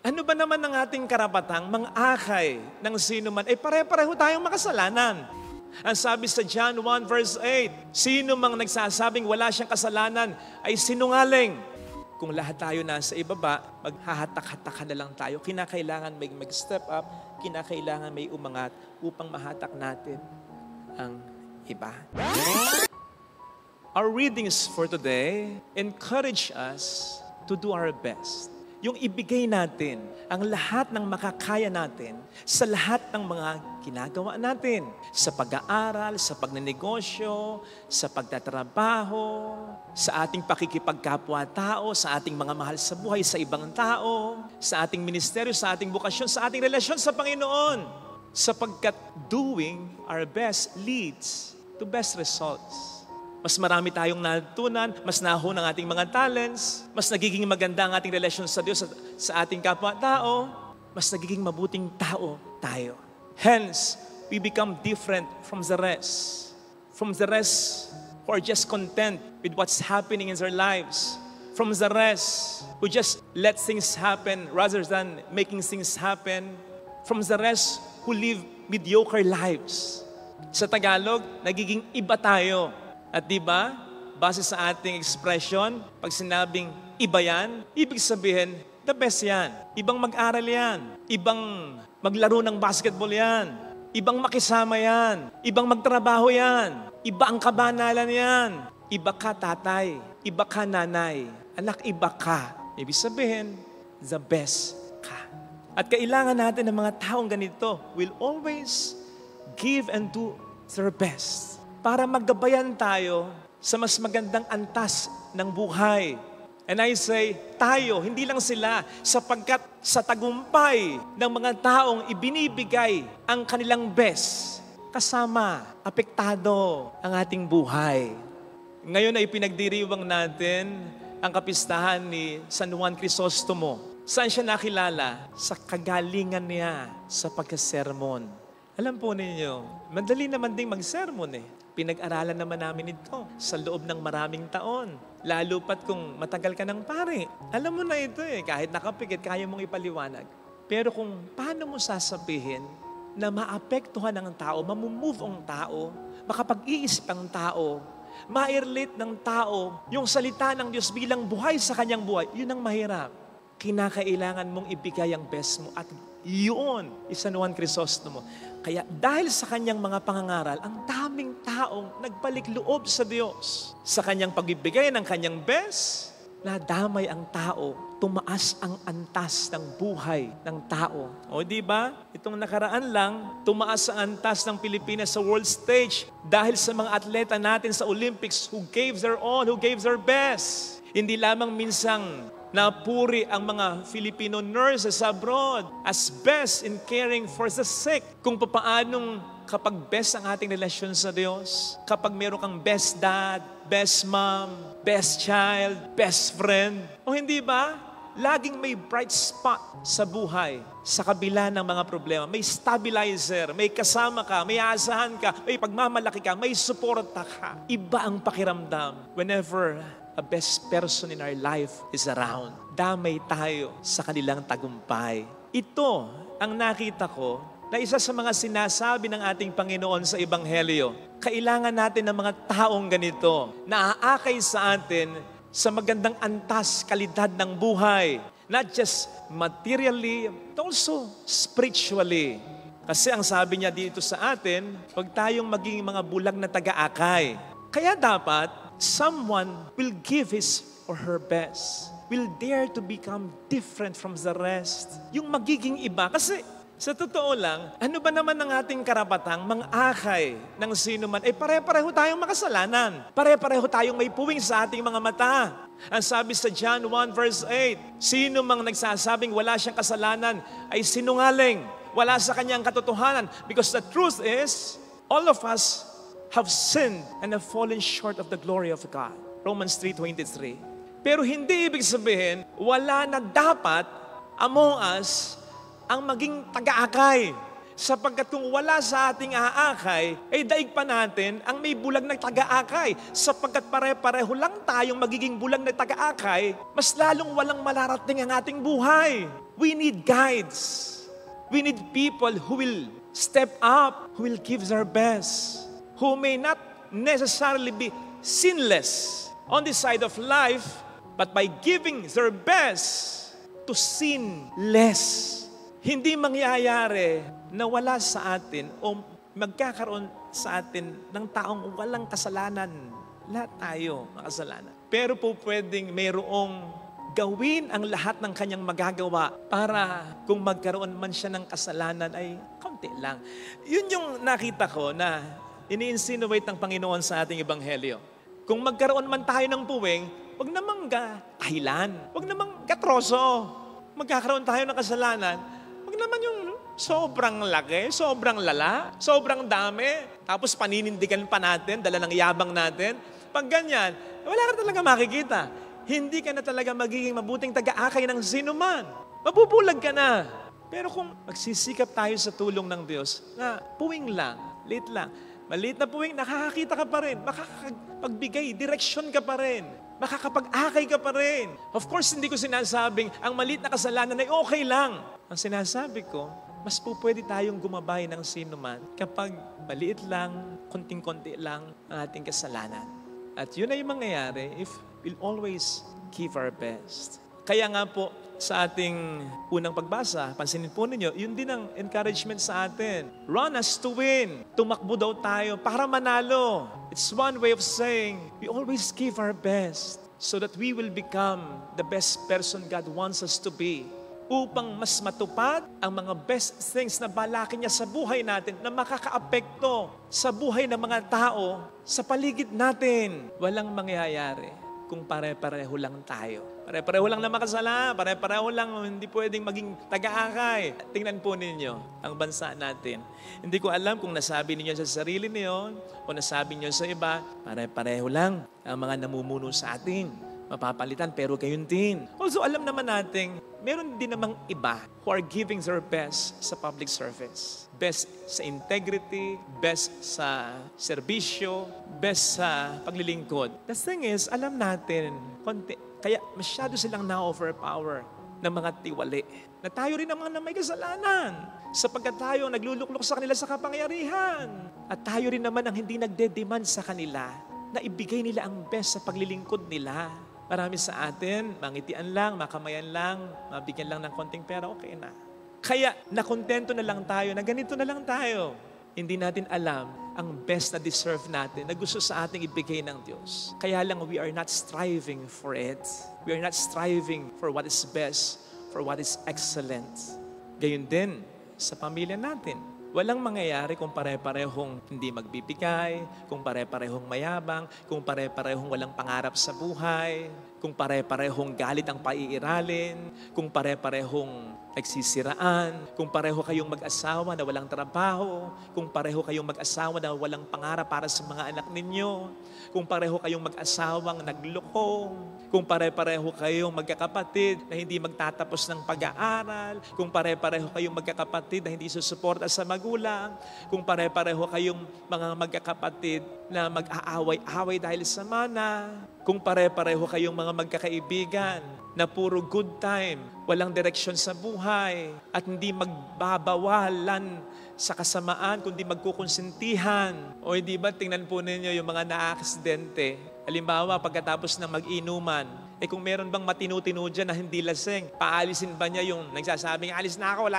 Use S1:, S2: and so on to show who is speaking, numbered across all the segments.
S1: Ano ba naman ang ating karapatang mang-akay ng sino man? Pare-pareho tayong makasalanan. Ang sabi sa John 1 verse 8, sino mang nagsasabing wala siyang kasalanan ay sinungaling. Kung lahat tayo nasa ibaba, maghahatak-hatakan na lang tayo. Kinakailangan may mag-step up, kinakailangan may umangat upang mahatak natin ang iba. Our readings for today encourage us to do our best. Yung ibigay natin ang lahat ng makakaya natin sa lahat ng mga ginagawa natin. Sa pag-aaral, sa pagnenegosyo, sa pagtatrabaho, sa ating pakikipagkapwa-tao, sa ating mga mahal sa buhay, sa ibang tao, sa ating ministeryo, sa ating bukasyon, sa ating relasyon sa Panginoon. Sapagkat doing our best leads to best results. Mas marami tayong natutunan, mas nahon ang ating mga talents, mas nagiging maganda ang ating relasyon sa Diyos sa ating kapwa-tao, mas nagiging mabuting tao tayo. Hence, we become different from the rest. From the rest who are just content with what's happening in their lives. From the rest who just let things happen rather than making things happen. From the rest who live mediocre lives. Sa Tagalog, nagiging iba tayo. At diba, base sa ating expression, pag sinabing iba yan, ibig sabihin, the best yan. Ibang mag-aral yan. Ibang maglaro ng basketball yan. Ibang makisama yan. Ibang magtrabaho yan. Iba ang kabanalan yan. Iba ka tatay. Iba ka nanay. Anak, iba ka. Ibig sabihin, the best ka. At kailangan natin ng mga taong ganito will always give and do their best. Para maggabayan tayo sa mas magandang antas ng buhay. And I say, tayo, hindi lang sila, sapagkat sa tagumpay ng mga taong ibinibigay ang kanilang best, kasama, apektado ang ating buhay. Ngayon ay pinagdiriwang natin ang kapistahan ni San Juan Crisostomo. Saan siya nakilala? Sa kagalingan niya sa pagkasermon. Alam po ninyo, madali naman ding mag-sermon eh. Pinag-aralan naman namin ito sa loob ng maraming taon. Lalo pat kung matagal ka ng pare. Alam mo na ito eh, kahit nakapikit, kaya mong ipaliwanag. Pero kung paano mo sasabihin na maapektuhan ng tao, mamumove ang tao, makapag-iisip ang tao, ma-relate ng tao yung salita ng Diyos bilang buhay sa kanyang buhay, yun ang mahirap. Kinakailangan mong ibigay ang best mo at yun, San Juan Crisostomo. Kaya dahil sa kanyang mga pangangaral, ang daming taong nagbalik loob sa Diyos. Sa kanyang pagbibigay ng kanyang best, nadamay ang tao, tumaas ang antas ng buhay ng tao. O di ba? Itong nakaraan lang, tumaas ang antas ng Pilipinas sa world stage dahil sa mga atleta natin sa Olympics who gave their all, who gave their best. Hindi lamang minsang napuri ang mga Filipino nurses abroad as best in caring for the sick. Kung paanong kapag best ang ating relasyon sa Diyos, kapag meron kang best dad, best mom, best child, best friend, o hindi ba? Laging may bright spot sa buhay, sa kabila ng mga problema. May stabilizer, may kasama ka, may aasahan ka, may pagmamalaki ka, may suporta ka. Iba ang pakiramdam whenever a best person in our life is around. Damay tayo sa kanilang tagumpay. Ito ang nakita ko na isa sa mga sinasabi ng ating Panginoon sa Ebanghelyo. Kailangan natin ng mga taong ganito na aakay sa atin sa magandang antas, kalidad ng buhay. Not just materially, but also spiritually. Kasi ang sabi niya dito sa atin, huwag tayong maging mga bulag na taga-akay. Kaya dapat, someone will give his or her best, will dare to become different from the rest. Yung magiging iba. Kasi sa totoo lang, ano ba naman ang ating karapatang mang-akay ng sino man? Pare-pareho tayong makasalanan. Pare-pareho tayong may puwing sa ating mga mata. Ang sabi sa John 1 verse 8, sino mang nagsasabing wala siyang kasalanan ay sinungaling. Wala sa kanyang katotohanan. Because the truth is, all of us have sinned and have fallen short of the glory of God. Romans 3:23. Pero hindi ibig sabihin, wala na dapat among us ang maging taga-akay. Sapagkat kung wala sa ating aakay, ay daig pa natin ang may bulag na taga-akay. Sapagkat pare-pareho lang tayong magiging bulag na taga-akay, mas lalong walang malarating ang ating buhay. We need guides. We need people who will step up, who will give their best, who may not necessarily be sinless on this side of life, but by giving their best to sin less. Hindi mangyayari na wala sa atin o magkakaroon sa atin ng taong walang kasalanan. Lahat tayo makasalanan. Pero po pwedeng mayroong gawin ang lahat ng kanyang magagawa para kung magkaroon man siya ng kasalanan ay kaunti lang. Yun yung nakita ko na ini-insinuate ng Panginoon sa ating Ebanghelyo. Kung magkaroon man tayo ng puwing, wag namang kahilan, wag namang katroso. Magkakaroon tayo ng kasalanan, wag naman yung sobrang laki, sobrang lala, sobrang dami, tapos paninindigan pa natin, dala ng yabang natin. Pag ganyan, wala ka talaga makikita. Hindi ka na talaga magiging mabuting taga-akay ng sinuman. Mabubulag ka na. Pero kung magsisikap tayo sa tulong ng Diyos, na puwing lang, liit lang, maliit na puwing, nakakakita ka pa rin, makakapagbigay, direksyon ka pa rin, makakapag-akay ka pa rin. Of course, hindi ko sinasabing ang maliit na kasalanan ay okay lang. Ang sinasabi ko, mas po pwede tayong gumabay ng sinuman kapag maliit lang, konting-konti lang ang ating kasalanan. At yun ay mangyayari if we'll always give our best. Kaya nga po, sa ating unang pagbasa, pansinin po ninyo, yun din ang encouragement sa atin. Run as to win. Tumakbo daw tayo para manalo. It's one way of saying, we always give our best so that we will become the best person God wants us to be. Upang mas matupad ang mga best things na balakin niya sa buhay natin na makakaapekto sa buhay ng mga tao sa paligid natin. Walang mangyayari kung pare-pareho lang tayo. Pare-pareho lang na makasala, pare-pareho lang hindi pwedeng maging taga-akay. Tingnan po ninyo ang bansa natin. Hindi ko alam kung nasabi ninyo sa sarili niyo o nasabi niyo sa iba, pare-pareho lang ang mga namumuno sa atin. Mapapalitan pero gayon din. Also alam naman natin, meron din namang iba who are giving their best sa public service. Best sa integrity, best sa serbisyo, best sa paglilingkod. The thing is, alam natin, kaya masyado silang na-overpower ng mga tiwali. Na tayo rin naman na may kasalanan. Sapagkat tayo nagluluklok sa kanila sa kapangyarihan. At tayo rin naman ang hindi nagde-demand sa kanila na ibigay nila ang best sa paglilingkod nila. Marami sa atin, mangitian lang, makamayan lang, mabigyan lang ng konting pera, okay na. Kaya nakontento na lang tayo, na ganito na lang tayo. Hindi natin alam ang best na deserve natin, na gusto sa ating ibigay ng Diyos. Kaya lang we are not striving for it. We are not striving for what is best, for what is excellent. Gayun din sa pamilya natin. Walang mangyayari kung pare-parehong hindi magbibigay, kung pare-parehong mayabang, kung pare-parehong walang pangarap sa buhay, kung pare-parehong galit ang paiiralin, kung pare-parehong nagsisiraan, kung pareho kayong mag-asawa na walang trabaho, kung pareho kayong mag-asawa na walang pangarap para sa mga anak ninyo, kung pareho kayong mag-asawang nagloko, kung pare-pareho kayong magkakapatid na hindi magtatapos ng pag-aaral, kung pare-pareho kayong magkakapatid na hindi susuporta sa magulang, kung pare-pareho kayong mga magkakapatid na mag-aaway-away dahil sa mana, kung pare-pareho kayong mga magkakaibigan na puro good time, walang direksyon sa buhay, at hindi magbabawalan sa kasamaan, kundi magkukonsintihan. O hindi ba, tingnan po ninyo yung mga na-aksidente. Halimbawa, pagkatapos ng mag-inuman, kung meron bang matinu-tinu dyan na hindi lasing, paalisin ba niya yung nagsasabing, alis na ako,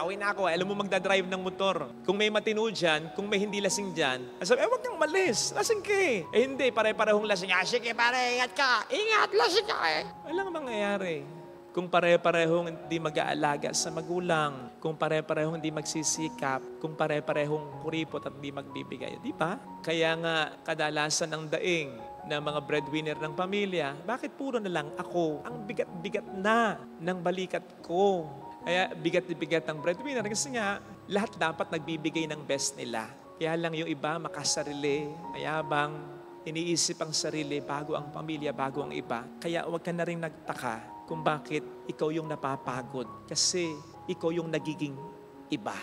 S1: away na ako, alam mo magdadrive ng motor. Kung may matinu dyan, kung may hindi lasing dyan, sabi, wag kang malis, lasing ka eh. Hindi, pare-parehong lasing. Sige, pare, ingat ka. Ingat, lasing ka eh. Walang mangyayari. Kung pare-parehong hindi mag-aalaga sa magulang, kung pare-parehong hindi magsisikap, kung pare-parehong kuripot at hindi magbibigay. Di ba? Kaya nga, kadalasan ang daing na mga breadwinner ng pamilya, bakit puro na lang ako? Ang bigat-bigat na ng balikat ko. Kaya bigat-bigat ang breadwinner kasi nga, lahat dapat nagbibigay ng best nila. Kaya lang yung iba makasarili, mayabang, iniisip ang sarili bago ang pamilya, bago ang iba. Kaya huwag ka na rin nagtaka kung bakit ikaw yung napapagod. Kasi ikaw yung nagiging iba.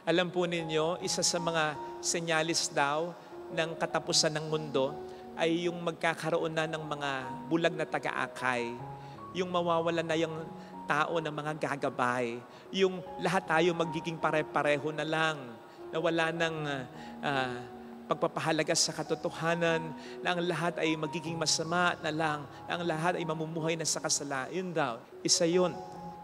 S1: Alam po ninyo, isa sa mga senyalis daw ng katapusan ng mundo ay yung magkakaroon na ng mga bulag na taga-akay, yung mawawala na yung tao ng mga gagabay, yung lahat tayo magiging pare-pareho na lang, na wala ng pagpapahalaga sa katotohanan, na ang lahat ay magiging masama na lang, na ang lahat ay mamumuhay na sa kasalanan. Yun daw, isa yun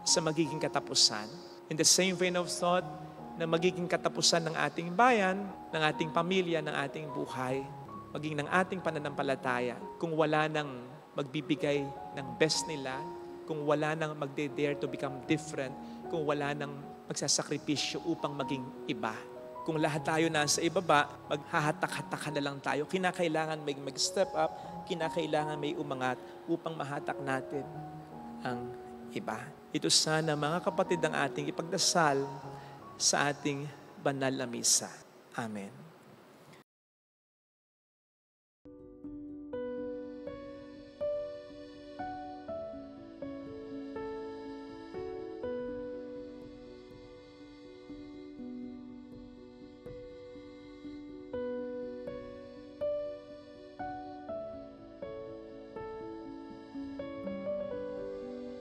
S1: sa magiging katapusan. In the same vein of thought, na magiging katapusan ng ating bayan, ng ating pamilya, ng ating buhay, maging ng ating pananampalataya, kung wala nang magbibigay ng best nila, kung wala nang magde-dare to become different, kung wala nang magsasakripisyo upang maging iba. Kung lahat tayo nasa ibaba, maghahatak-hatakan na lang tayo. Kinakailangan may mag-step up, kinakailangan may umangat upang mahatak natin ang iba. Ito sana mga kapatid ang ating ipagdasal sa ating banal na misa. Amen.